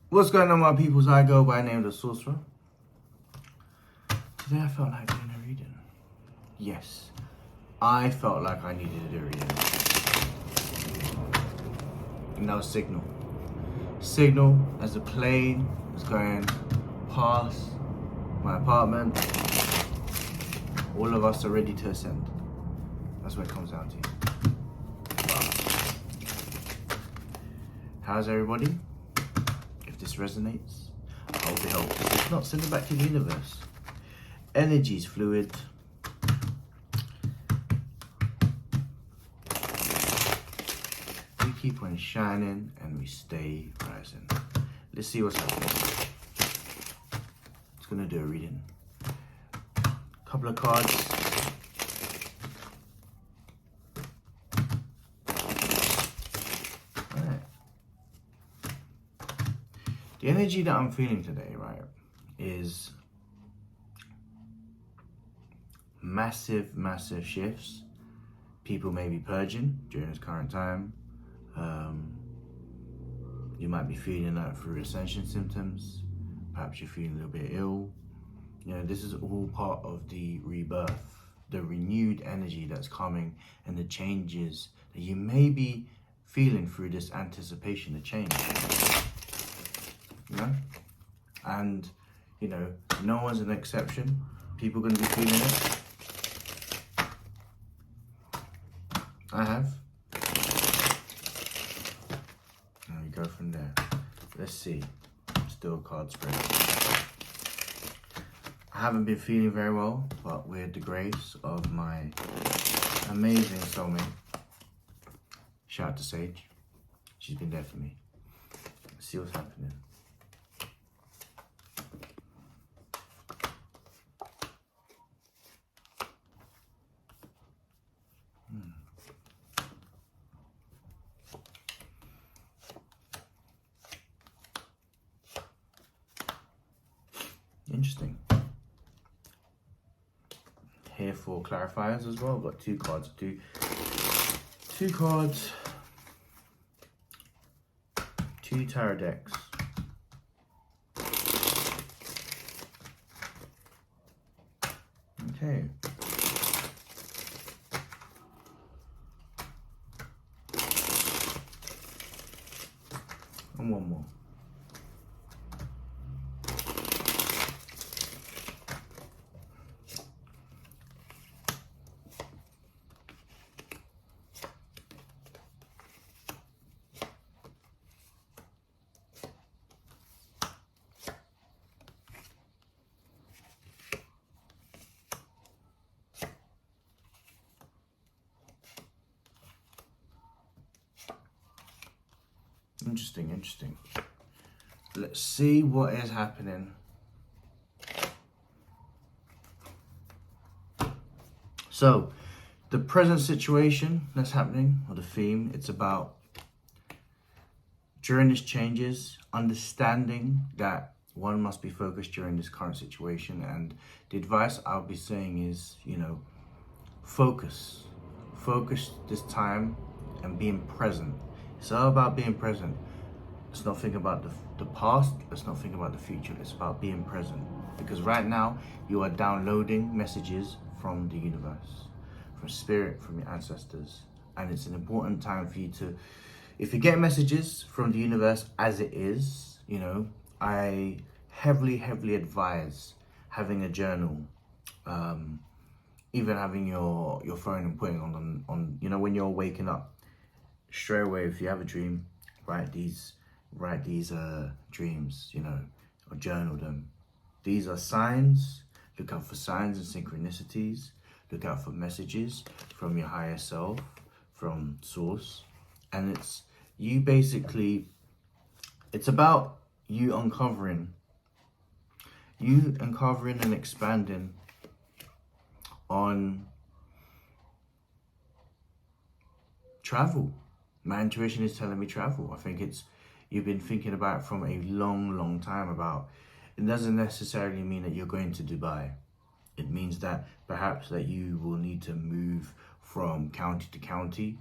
What's going on, my peoples? I go by the name of the Sorcerer. Today I felt like doing a reading. Yes, I felt like I needed to do a reading. And that was Signal. Signal as the plane was going past my apartment. All of us are ready to ascend. That's what it comes down to. How's everybody? If this resonates, I hope it helps. If not, send it back to the universe. Energy's fluid. We keep on shining and we stay rising. Let's see what's happening. It's gonna do a reading. Couple of cards. Alright. The energy that I'm feeling today, right, is massive shifts. People may be purging during this current time. You might be feeling that through ascension symptoms. Perhaps you're feeling a little bit ill. You know, this is all part of the rebirth, the renewed energy that's coming, and the changes that you may be feeling through this anticipation of change. You know? And, you know, no one's an exception. People are going to be feeling it. I have. And we go from there. Let's see. Still a card spread. I haven't been feeling very well, but with the grace of my amazing soulmate, shout out to Sage. She's been there for me. Let's see what's happening. Interesting. Here for clarifiers as well. I've got two cards. Two cards. Two tarot decks. Okay. And one more. Interesting. Let's see what is happening. So, the present situation that's happening, or the theme, it's about during these changes, understanding that one must be focused during this current situation. And the advice I'll be saying is, you know, focus this time and being present. It's all about being present. Let's not think about the past. Let's not think about the future. It's about being present. Because right now, you are downloading messages from the universe, from spirit, from your ancestors. And it's an important time for you to, if you get messages from the universe as it is, you know, I heavily advise having a journal, even having your phone and putting on, you know, when you're waking up, straight away, if you have a dream, write these dreams, you know, or journal them. These are signs. Look out for signs and synchronicities. Look out for messages from your higher self, from source. And it's you basically, it's about you uncovering and expanding on travel. My intuition is telling me travel. I think you've been thinking about it from a long time about. It doesn't necessarily mean that you're going to Dubai. It means that perhaps that you will need to move from county to county,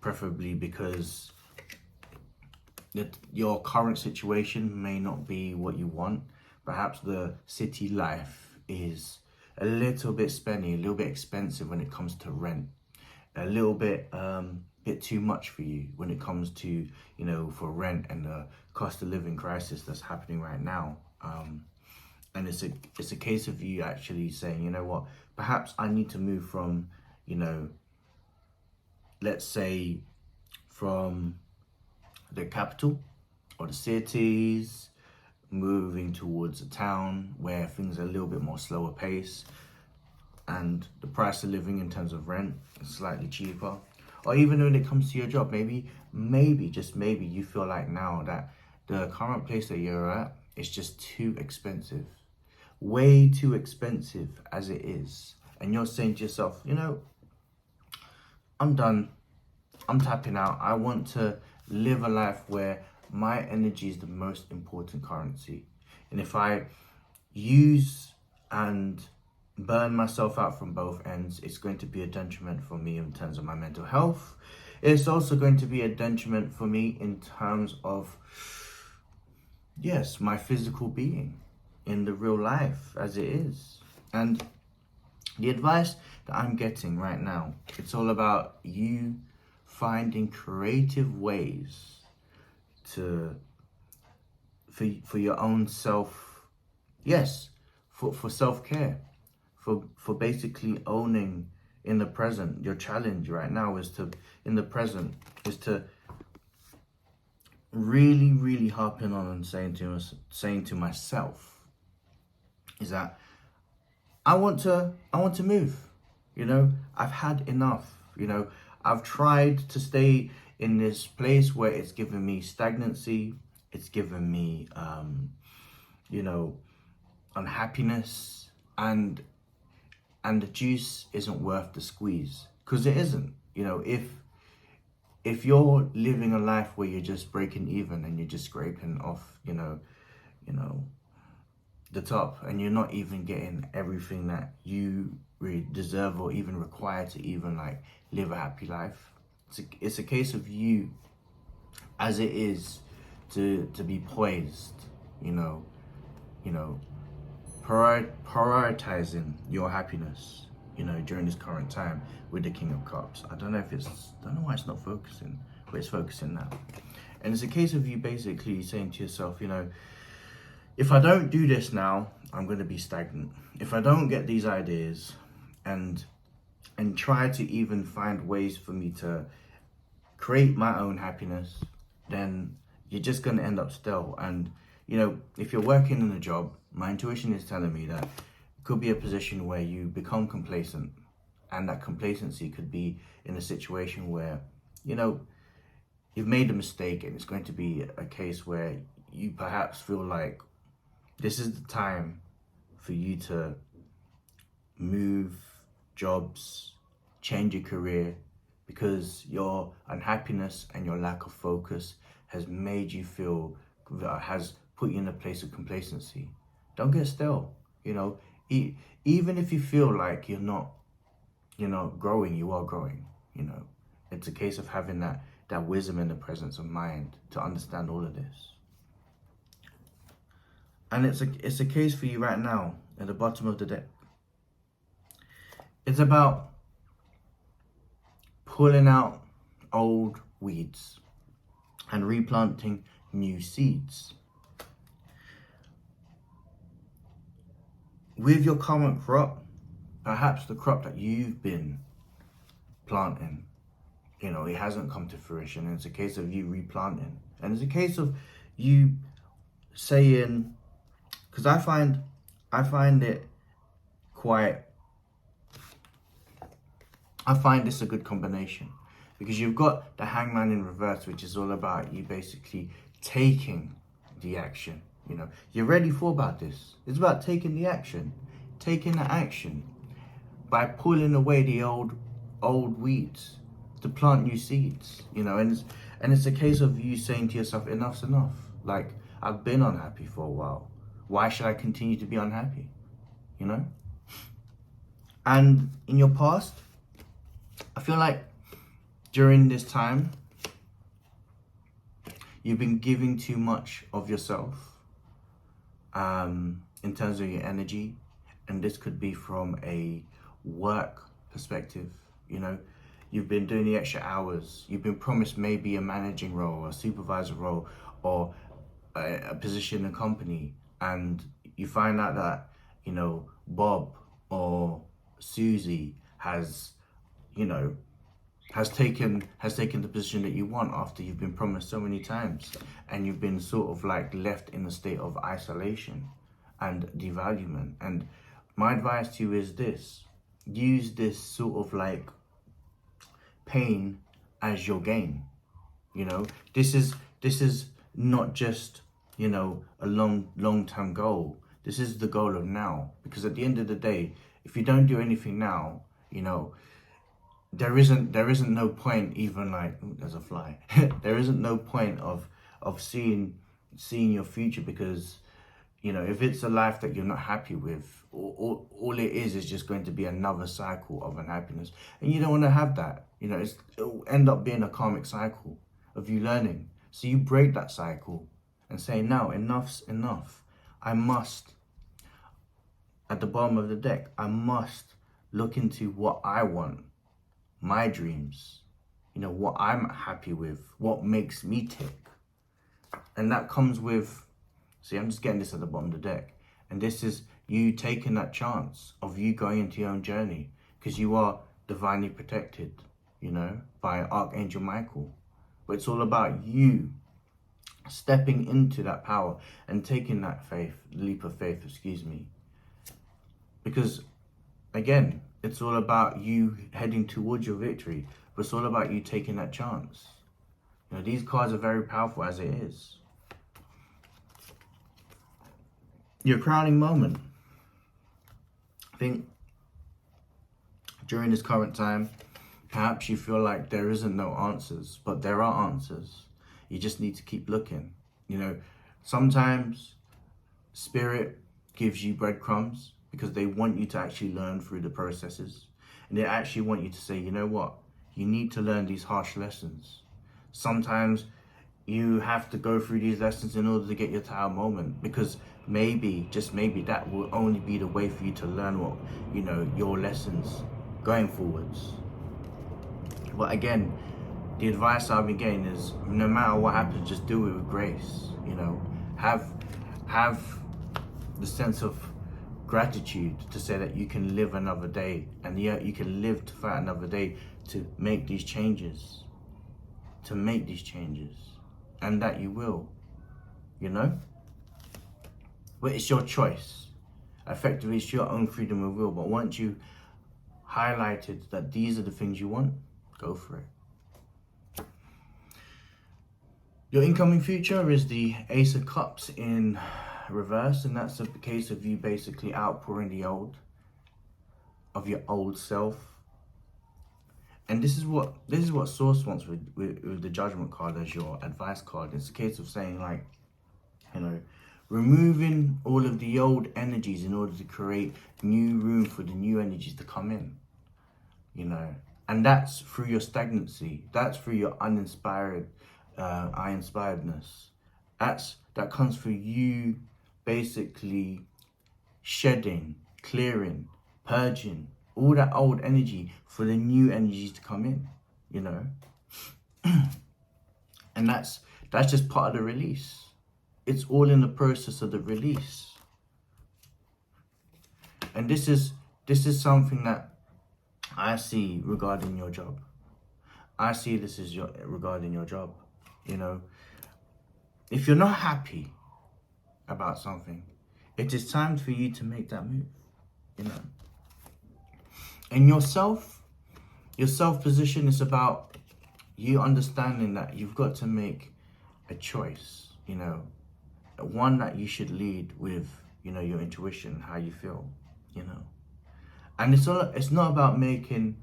preferably because that your current situation may not be what you want. Perhaps the city life is a little bit spenny, a little bit expensive when it comes to rent, a little bit too much for you when it comes to, you know, for rent and the cost of living crisis that's happening right now. And it's a case of you actually saying, you know what, perhaps I need to move from, you know, let's say from the capital or the cities, moving towards a town where things are a little bit more slower pace and the price of living in terms of rent is slightly cheaper. Or even when it comes to your job, maybe, just maybe you feel like now that the current place that you're at is just too expensive, way too expensive as it is. And you're saying to yourself, you know, I'm done. I'm tapping out. I want to live a life where my energy is the most important currency. And if I use and burn myself out from both ends, it's going to be a detriment for me in terms of my mental health. It's also going to be a detriment for me in terms of, yes, my physical being in the real life as it is. And the advice that I'm getting right now, it's all about you finding creative ways to for your own self, yes, for self-care, for basically owning in the present. Your challenge right now is to, in the present, is to really harping on and saying to myself is that I want to move. You know, I've had enough. You know, I've tried to stay in this place where it's given me stagnancy. It's given me, you know, unhappiness, and the juice isn't worth the squeeze, because it isn't. You know, if you're living a life where you're just breaking even and you're just scraping off, you know, the top, and you're not even getting everything that you really deserve or even require to even like live a happy life, it's a case of you as it is to be poised, you know, prioritizing your happiness, you know, during this current time with the King of Cups. I don't know why it's not focusing, but it's focusing now. And it's a case of you basically saying to yourself, you know, if I don't do this now, I'm going to be stagnant. If I don't get these ideas and try to even find ways for me to create my own happiness, then you're just going to end up still. And, you know, if you're working in a job, my intuition is telling me that it could be a position where you become complacent, and that complacency could be in a situation where, you know, you've made a mistake, and it's going to be a case where you perhaps feel like this is the time for you to move jobs, change your career, because your unhappiness and your lack of focus has made you feel, has put you in a place of complacency. Don't get still, you know, even if you feel like you're not growing, you are growing, you know. It's a case of having that wisdom and the presence of mind to understand all of this. And it's a case for you right now at the bottom of the deck. It's about pulling out old weeds and replanting new seeds. With your current crop, perhaps the crop that you've been planting, you know, it hasn't come to fruition, and it's a case of you replanting. And it's a case of you saying, because I find this a good combination, because you've got the Hangman in reverse, which is all about you basically taking the action. You know, you're ready for about this. It's about taking the action by pulling away the old weeds to plant new seeds. You know, and it's a case of you saying to yourself, enough's enough. Like, I've been unhappy for a while. Why should I continue to be unhappy? You know? And in your past, I feel like during this time, you've been giving too much of yourself in terms of your energy, and this could be from a work perspective. You know, you've been doing the extra hours, you've been promised maybe a managing role, a supervisor role, or a position in a company, and you find out that, you know, Bob or Susie has, you know, has taken the position that you want after you've been promised so many times, and you've been sort of like left in a state of isolation and devaluement. And my advice to you is this: use this sort of like pain as your gain. You know, this is not just, you know, a long-term goal. This is the goal of now, because at the end of the day, if you don't do anything now, you know, there isn't no point even like, ooh, there's a fly. There isn't no point of seeing your future, because, you know, if it's a life that you're not happy with, all it is just going to be another cycle of unhappiness, and you don't want to have that. You know, it'll end up being a karmic cycle of you learning. So you break that cycle and say, no, enough's enough. I must, at the bottom of the deck, I must look into what I want, my dreams, you know, what I'm happy with, what makes me tick. And that comes with, see, I'm just getting this at the bottom of the deck. And this is you taking that chance of you going into your own journey, because you are divinely protected, you know, by Archangel Michael. But it's all about you stepping into that power and taking that leap of faith, because again, it's all about you heading towards your victory, but it's all about you taking that chance. You know, these cards are very powerful as it is. Your crowning moment. I think during this current time, perhaps you feel like there isn't no answers, but there are answers. You just need to keep looking. You know, sometimes Spirit gives you breadcrumbs because they want you to actually learn through the processes. And they actually want you to say, you know what? You need to learn these harsh lessons. Sometimes you have to go through these lessons in order to get your Tower moment, because maybe, just maybe, that will only be the way for you to learn what, you know, your lessons going forwards. But again, the advice I've been getting is, no matter what happens, just do it with grace. You know, have the sense of gratitude to say that you can live another day, and yet you can live to fight another day to make these changes, and that you will, you know. But it's your choice. Effectively, it's your own freedom of will. But once you highlighted that these are the things you want, go for it. Your incoming future is the Ace of Cups in reverse, and that's a case of you basically outpouring the old of your old self. And this is what Source wants with the Judgment card as your advice card. It's a case of saying, like, you know, removing all of the old energies in order to create new room for the new energies to come in, you know. And that's through your stagnancy. That's through your uninspired, I-inspiredness. That comes through you basically shedding, clearing, purging all that old energy for the new energies to come in, you know. And that's just part of the release. It's all in the process of the release. And this is something that I see regarding your job. I see this as regarding your job. You know, if you're not happy about something, it is time for you to make that move, you know. And your self position is about you understanding that you've got to make a choice, you know, one that you should lead with, you know, your intuition, how you feel, you know. And it's not about making,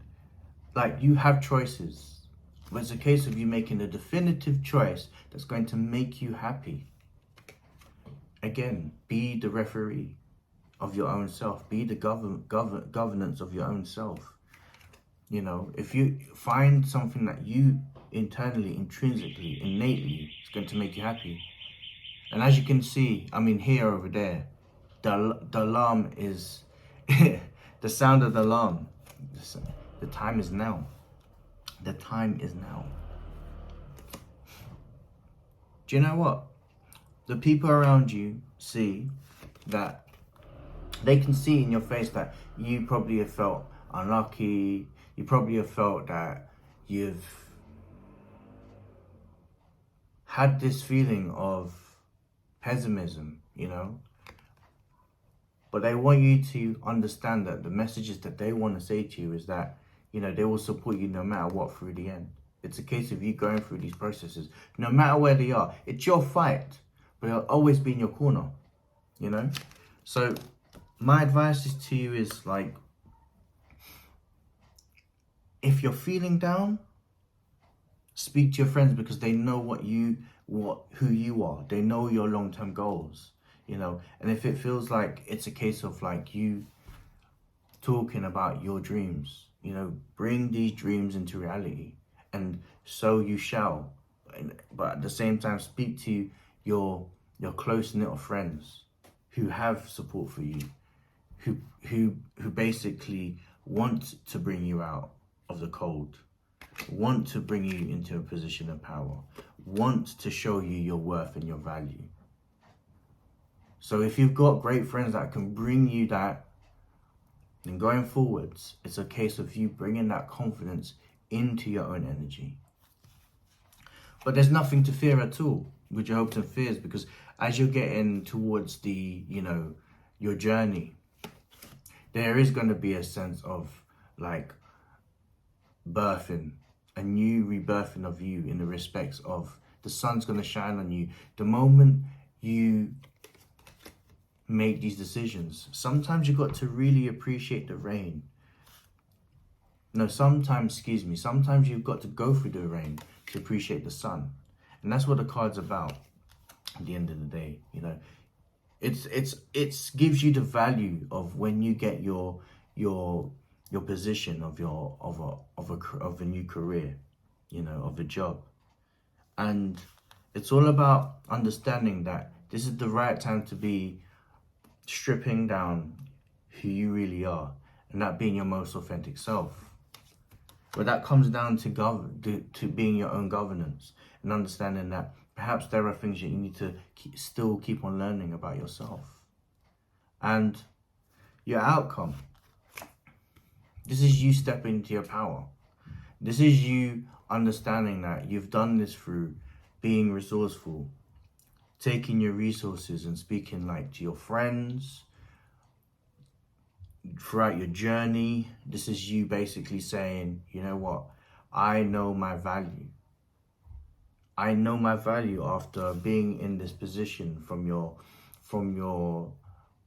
like, you have choices, but it's a case of you making a definitive choice that's going to make you happy. Again, be the referee of your own self. Be the governance of your own self. You know, if you find something that you internally, intrinsically, innately, it's going to make you happy. And as you can see, I mean, here over there, the alarm is, the sound of the alarm. The time is now. The time is now. Do you know what? The people around you see that, they can see in your face that you probably have felt unlucky. You probably have felt that you've had this feeling of pessimism, you know. But they want you to understand that the messages that they want to say to you is that, you know, they will support you no matter what through the end. It's a case of you going through these processes, no matter where they are. It's your fight, but they'll always be in your corner, you know. So my advice is to you is, like, if you're feeling down, speak to your friends, because they know who you are. They know your long-term goals, you know. And if it feels like it's a case of like you talking about your dreams, you know, bring these dreams into reality, and so you shall. But at the same time, speak to your close-knit of friends who have support for you, who basically want to bring you out of the cold, want to bring you into a position of power, want to show you your worth and your value. So if you've got great friends that can bring you that, then going forwards, it's a case of you bringing that confidence into your own energy. But there's nothing to fear at all with your hopes and fears, because as you're getting towards the, you know, your journey, there is going to be a sense of like birthing, a new rebirthing of you, in the respects of the sun's going to shine on you the moment you make these decisions. Sometimes you got to really appreciate the rain. No, sometimes you've got to go through the rain to appreciate the sun. And that's what the card's about at the end of the day, you know. It's gives you the value of when you get your position of a new career, you know, of a job. And it's all about understanding that this is the right time to be stripping down who you really are, and that being your most authentic self. But that comes down to being your own governance, and understanding that perhaps there are things that you need to still keep on learning about yourself. And your outcome, this is you stepping into your power. This is you understanding that you've done this through being resourceful, taking your resources and speaking like to your friends throughout your journey. This is you basically saying, you know what, I know my value. I know my value after being in this position from your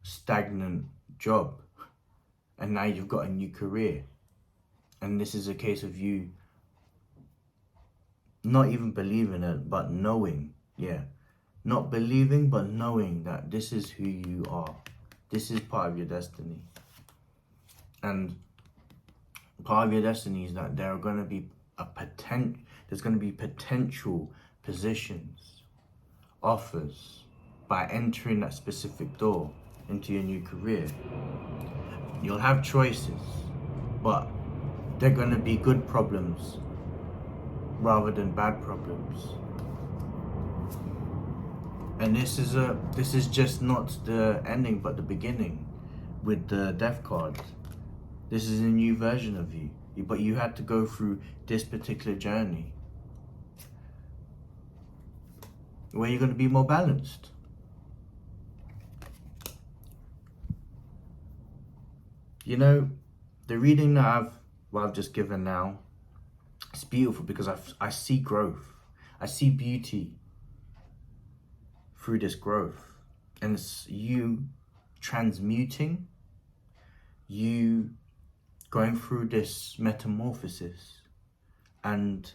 stagnant job, and now you've got a new career. And this is a case of you not even believing it, but knowing, not believing, but knowing that this is who you are. This is part of your destiny. And part of your destiny is that there are going to be there's going to be potential positions, offers, by entering that specific door into your new career. You'll have choices, but they're going to be good problems rather than bad problems. And this is just not the ending, but the beginning with the Death card. This is a new version of you, but you had to go through this particular journey where you're going to be more balanced. You know, the reading that I've just given now, it's beautiful because I see growth. I see beauty through this growth. And it's you transmuting, you going through this metamorphosis. And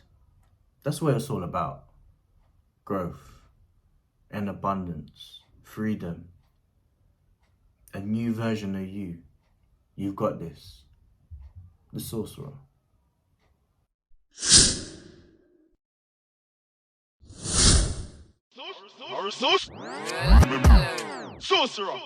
that's what it's all about. Growth and abundance, freedom, a new version of you. You've got this. The Sorcerer. Sorcerer.